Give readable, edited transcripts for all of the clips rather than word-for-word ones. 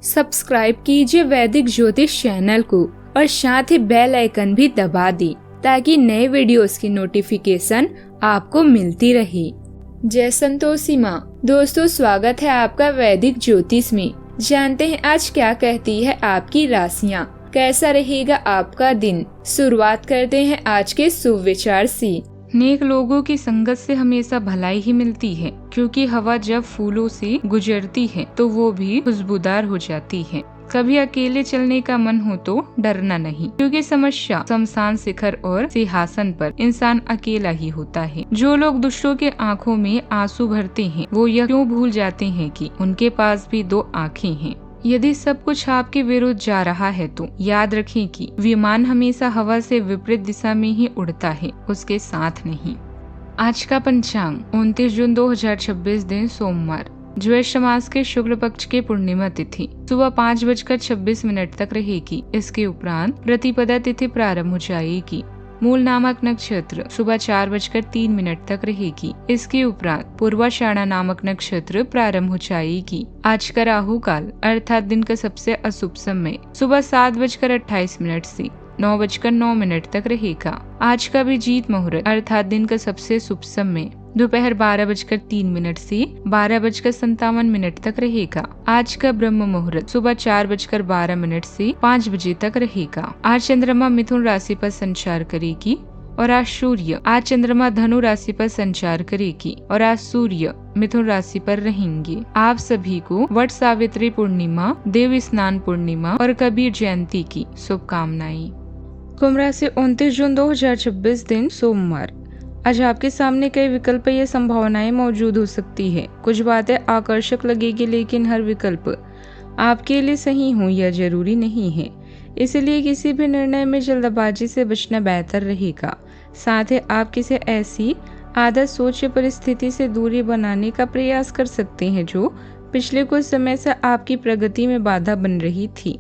Subscribe कीजिए वैदिक ज्योतिष चैनल को और साथ ही बेल आइकन भी दबा दी ताकि नए वीडियोस की नोटिफिकेशन आपको मिलती रहे। जय संतोषी माँ। दोस्तों, स्वागत है आपका वैदिक ज्योतिष में। जानते हैं आज क्या कहती है आपकी राशियाँ, कैसा रहेगा आपका दिन। शुरुआत करते हैं आज के शुभ विचार से। नेक लोगों की संगत से हमेशा भलाई ही मिलती है, क्योंकि हवा जब फूलों से गुजरती है तो वो भी खुशबूदार हो जाती है। कभी अकेले चलने का मन हो तो डरना नहीं, क्योंकि समस्या शमशान शिखर और सिंहासन पर इंसान अकेला ही होता है। जो लोग दूसरों के आंखों में आंसू भरते हैं वो यह क्यों भूल जाते हैं कि उनके पास भी दो आँखें हैं। यदि सब कुछ आपके विरुद्ध जा रहा है तो याद रखें कि विमान हमेशा हवा से विपरीत दिशा में ही उड़ता है, उसके साथ नहीं। आज का पंचांग 29 जून 2026 दिन सोमवार, ज्येष्ठ मास के शुक्ल पक्ष के पूर्णिमा तिथि सुबह 5:26 तक रहेगी। इसके उपरांत प्रतिपदा तिथि प्रारंभ हो जाएगी। मूल नामक नक्षत्र सुबह 4:03 तक रहेगी। इसके उपरांत पूर्वाषाढ़ा नामक नक्षत्र प्रारंभ हो जाएगी। आज का राहु काल अर्थात दिन का सबसे अशुभ समय सुबह 7:28 से 9:09 तक रहेगा। आज का अभिजीत मुहूर्त अर्थात दिन का सबसे शुभ समय दोपहर 12:03 से 12:57 तक रहेगा। आज का ब्रह्म मुहूर्त सुबह 4:12 से 5 बजे तक रहेगा। आज चंद्रमा मिथुन राशि पर संचार करेगी और आज चंद्रमा धनु राशि पर संचार करेगी और आज सूर्य मिथुन राशि पर रहेंगे। आप सभी को वट सावित्री पूर्णिमा, देव स्नान पूर्णिमा और कबीर जयंती की शुभकामनाएं। कुंभ राशि 29 जून 2026 दिन सोमवार। आज आपके सामने कई विकल्प या संभावनाएं मौजूद हो सकती है। कुछ बातें आकर्षक लगेगी, लेकिन हर विकल्प आपके लिए सही हो यह जरूरी नहीं है। इसलिए किसी भी निर्णय में जल्दबाजी से बचना बेहतर रहेगा। साथ ही आप किसी ऐसी आदत, सोच या परिस्थिति से दूरी बनाने का प्रयास कर सकते हैं जो पिछले कुछ समय से आपकी प्रगति में बाधा बन रही थी।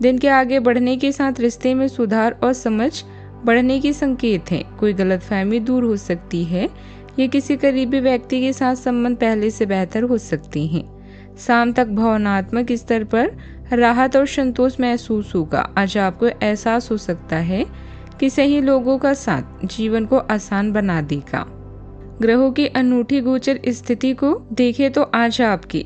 दिन के आगे बढ़ने के साथ रिश्ते में सुधार और समझ बढ़ने की संकेत है। कोई गलतफहमी दूर हो सकती है या किसी करीबी व्यक्ति के साथ संबंध पहले से बेहतर हो सकते हैं। शाम तक भावनात्मक स्तर पर राहत और संतोष महसूस होगा। आज आपको एहसास हो सकता है कि सही लोगों का साथ जीवन को आसान बना देगा। ग्रहों की अनूठी गोचर स्थिति को देखें तो आज आपके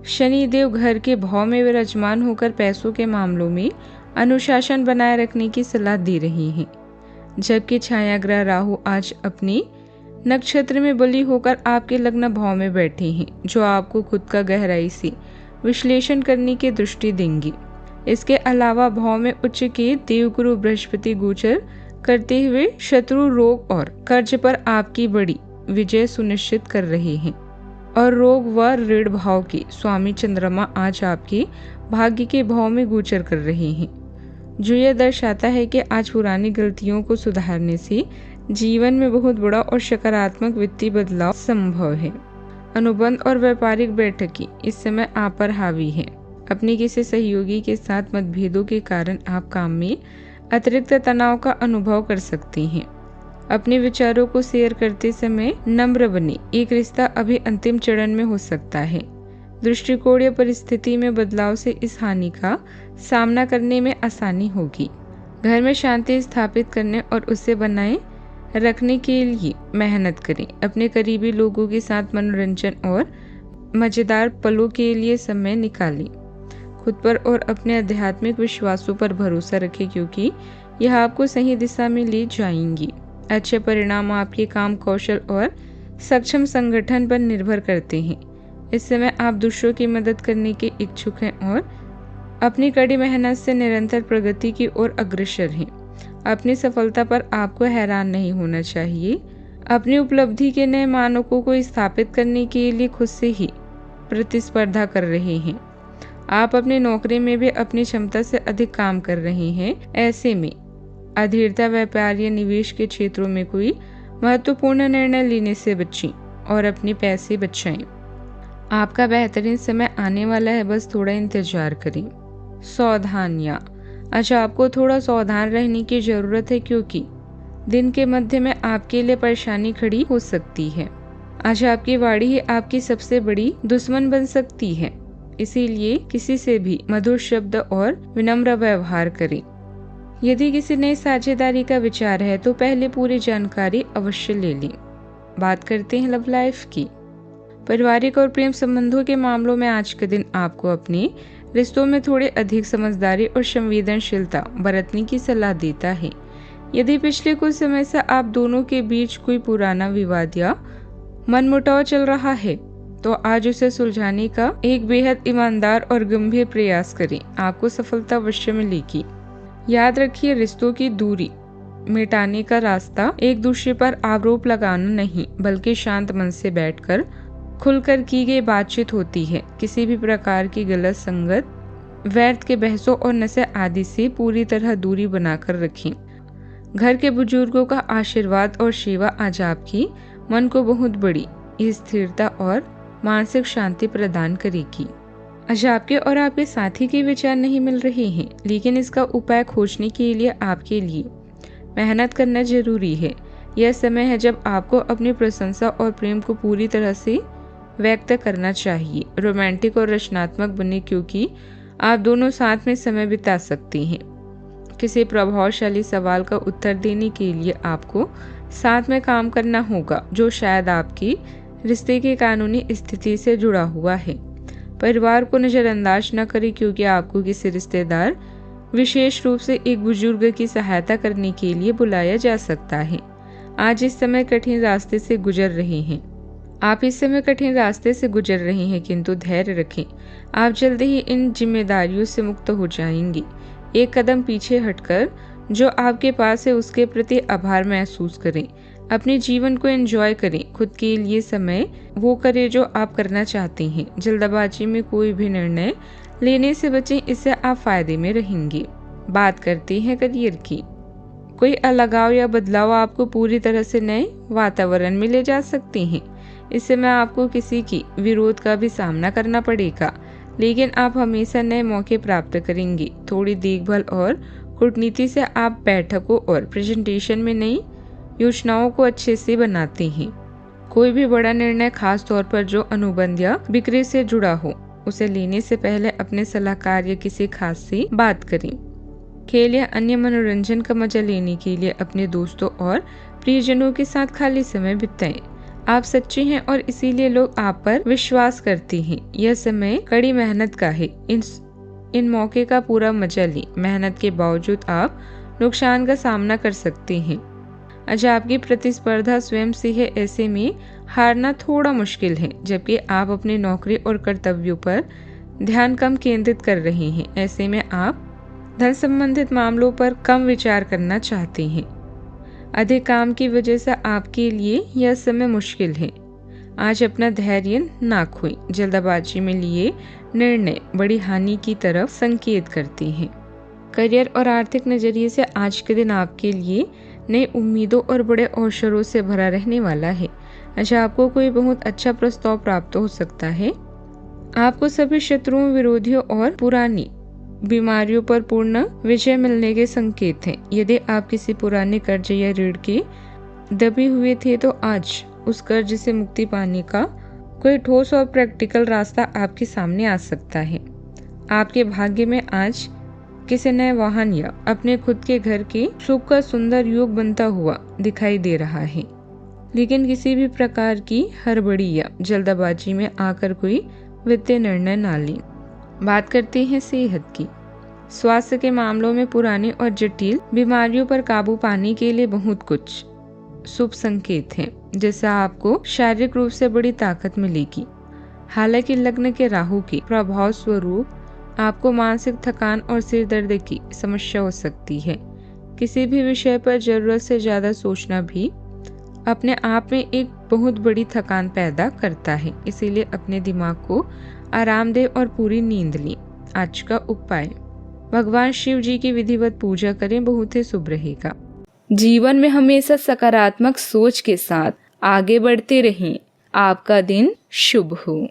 शनि देव घर के भाव में विराजमान होकर पैसों के मामलों में अनुशासन बनाए रखने की सलाह दे रही हैं, जबकि छाया ग्रह राहु आज अपने नक्षत्र में बली होकर आपके लग्न भाव में बैठे हैं, जो आपको खुद का गहराई से विश्लेषण करने की दृष्टि देंगे। इसके अलावा भाव में उच्च के देवगुरु बृहस्पति गोचर करते हुए शत्रु, रोग और कर्ज पर आपकी बड़ी विजय सुनिश्चित कर रहे हैं और रोग व ऋण भाव के स्वामी चंद्रमा आज आपके भाग्य के भाव में गोचर कर रहे हैं, जो यह दर्शाता है कि आज पुरानी गलतियों को सुधारने से जीवन में बहुत बड़ा और सकारात्मक वित्तीय बदलाव संभव है। अनुबंध और व्यापारिक बैठकें इस समय आप पर हावी है। अपने किसी सहयोगी के साथ मतभेदों के कारण आप काम में अतिरिक्त तनाव का अनुभव कर सकते हैं। अपने विचारों को शेयर करते समय नम्र बने। एक रिश्ता अभी अंतिम चरण में हो सकता है। दृष्टिकोण या परिस्थिति में बदलाव से इस हानि का सामना करने में आसानी होगी। घर में शांति स्थापित करने और उसे बनाए रखने के लिए मेहनत करें। अपने करीबी लोगों के साथ मनोरंजन और मजेदार पलों के लिए समय निकालें। खुद पर और अपने आध्यात्मिक विश्वासों पर भरोसा रखें, क्योंकि यह आपको सही दिशा में ले जाएंगी। अच्छे परिणाम आपके काम कौशल और सक्षम संगठन पर निर्भर करते हैं। इस समय आप दूसरों की मदद करने के इच्छुक हैं और अपनी कड़ी मेहनत से निरंतर प्रगति की ओर अग्रसर हैं। अपनी सफलता पर आपको हैरान नहीं होना चाहिए। अपनी उपलब्धि के नए मानकों को स्थापित करने के लिए खुद से ही प्रतिस्पर्धा कर रहे हैं। आप अपनी नौकरी में भी अपनी क्षमता से अधिक काम कर रहे हैं। ऐसे में अधीरता, व्यापार या निवेश के क्षेत्रों में कोई महत्वपूर्ण निर्णय लेने से बचें और अपने पैसे बचाएं। आपका बेहतरीन समय आने वाला है, बस थोड़ा इंतजार करें। सावधानियां। आज आपको थोड़ा सावधान रहने की जरूरत है, क्योंकि दिन के मध्य में आपके लिए परेशानी खड़ी हो सकती है। आज आपकी वाणी ही आपकी सबसे बड़ी दुश्मन बन सकती है। इसीलिए किसी से भी मधुर शब्द और विनम्र व्यवहार करें। यदि किसी नई साझेदारी का विचार है तो पहले पूरी जानकारी अवश्य ले लें। बात करते हैं लव लाइफ की। पारिवारिक और प्रेम संबंधों के मामलों में आज के दिन आपको अपने रिश्तों में थोड़ी अधिक समझदारी और संवेदनशीलता बरतने की सलाह देता है। यदि पिछले कुछ समय से आप दोनों के बीच कोई पुराना विवाद या मनमुटाव चल रहा है तो आज उसे सुलझाने का एक बेहद ईमानदार और गंभीर प्रयास करें। आपको सफलता अवश्य मिलेगी। याद रखिए, रिश्तों की दूरी मिटाने का रास्ता एक दूसरे पर आरोप लगाना नहीं बल्कि शांत मन से बैठकर खुलकर की गई बातचीत होती है। किसी भी प्रकार की गलत संगत, व्यर्थ के बहसों और नशे आदि से पूरी तरह दूरी बनाकर रखें। घर के बुजुर्गों का आशीर्वाद और सेवा आज आपकी मन को बहुत बड़ी स्थिरता और मानसिक शांति प्रदान करेगी। आज आपके और आपके साथी के विचार नहीं मिल रहे हैं, लेकिन इसका उपाय खोजने के लिए आपके लिए मेहनत करना जरूरी है। यह समय है जब आपको अपनी प्रशंसा और प्रेम को पूरी तरह से व्यक्त करना चाहिए। रोमांटिक और रचनात्मक बने क्योंकि आप दोनों साथ में समय बिता सकते हैं। किसी प्रभावशाली सवाल का उत्तर देने के लिए आपको साथ में काम करना होगा जो शायद आपकी रिश्ते की कानूनी स्थिति से जुड़ा हुआ है। परिवार को नजरअंदाज न करें क्योंकि आपको किसी रिश्तेदार विशेष रूप से एक बुजुर्ग की सहायता करने के लिए बुलाया जा सकता है। आज इस समय कठिन रास्ते से गुजर रहे हैं। आप इस समय कठिन रास्ते से गुजर रहे हैं, किंतु धैर्य रखें। आप जल्द ही इन जिम्मेदारियों से मुक्त हो जाएंगे। एक कदम पीछे हटकर जो आपके पास है उसके प्रति आभार महसूस करें। अपने जीवन को एंजॉय करें। खुद के लिए समय वो करें जो आप करना चाहते हैं। जल्दबाजी में कोई भी निर्णय लेने से बचें, इससे आप फायदे में रहेंगे। बात करते हैं करियर की। कोई अलगाव या बदलाव आपको पूरी तरह से नए वातावरण में ले जा सकते हैं। इस समय आपको किसी की विरोध का भी सामना करना पड़ेगा, लेकिन आप हमेशा नए मौके प्राप्त करेंगे। थोड़ी देखभाल और कूटनीति से आप बैठकों और प्रेजेंटेशन में नई योजनाओं को अच्छे से बनाते हैं। कोई भी बड़ा निर्णय, खास तौर पर जो अनुबंध या बिक्री से जुड़ा हो, उसे लेने से पहले अपने सलाहकार या किसी खास से बात करें। खेल या अन्य मनोरंजन का मजा लेने के लिए अपने दोस्तों और प्रियजनों के साथ खाली समय बिताएं। आप सच्चे हैं और इसीलिए लोग आप पर विश्वास करते हैं। यह समय कड़ी मेहनत का है। इन मौके का पूरा मजा लें। मेहनत के बावजूद आप नुकसान का सामना कर सकते हैं। आज आपकी प्रतिस्पर्धा स्वयं से है, ऐसे में हारना थोड़ा मुश्किल है, जबकि आप अपनी नौकरी और कर्तव्यों पर ध्यान कम केंद्रित कर रहे हैं। ऐसे में आप धन संबंधित मामलों पर कम विचार करना चाहते हैं। अधिक काम की वजह से आपके लिए यह समय मुश्किल है। आज अपना धैर्य ना खोएं। जल्दबाजी में लिए निर्णय बड़ी हानि की तरफ संकेत करते हैं। करियर और आर्थिक नजरिए से आज के दिन आपके लिए नई उम्मीदों और बड़े अवसरों से भरा रहने वाला है। अच्छा, आपको कोई बहुत अच्छा प्रस्ताव प्राप्त हो सकता है। आपको सभी शत्रुओं, विरोधियों और पुरानी बीमारियों पर पूर्ण विजय मिलने के संकेत हैं। यदि आप किसी पुराने कर्ज या ऋण के दबे हुए थे तो आज उस कर्ज से मुक्ति पाने का कोई ठोस और प्रैक्टिकल रास्ता आपके सामने आ सकता है। आपके भाग्य में आज किसी नए वाहन या अपने खुद के घर के सुख का सुंदर योग बनता हुआ दिखाई दे रहा है, लेकिन किसी भी प्रकार की हड़बड़ी या जल्दबाजी में आकर कोई वित्तीय निर्णय ना लें। बात करते हैं सेहत की। स्वास्थ्य के मामलों में पुरानी और जटिल बीमारियों पर काबू पाने के लिए बहुत कुछ शुभ संकेत हैं, जैसे आपको शारीरिक रूप से बड़ी ताकत मिलेगी। हालांकि लग्न के राहु के प्रभाव स्वरूप आपको मानसिक थकान और सिर दर्द की समस्या हो सकती है। किसी भी विषय पर जरूरत से ज्यादा सोचना भी अपने आप में एक बहुत बड़ी थकान पैदा करता है। इसीलिए अपने दिमाग को आराम दें और पूरी नींद लें। आज का उपाय, भगवान शिव जी की विधिवत पूजा करें, बहुत ही शुभ रहेगा। जीवन में हमेशा सकारात्मक सोच के साथ आगे बढ़ते रहें। आपका दिन शुभ हो।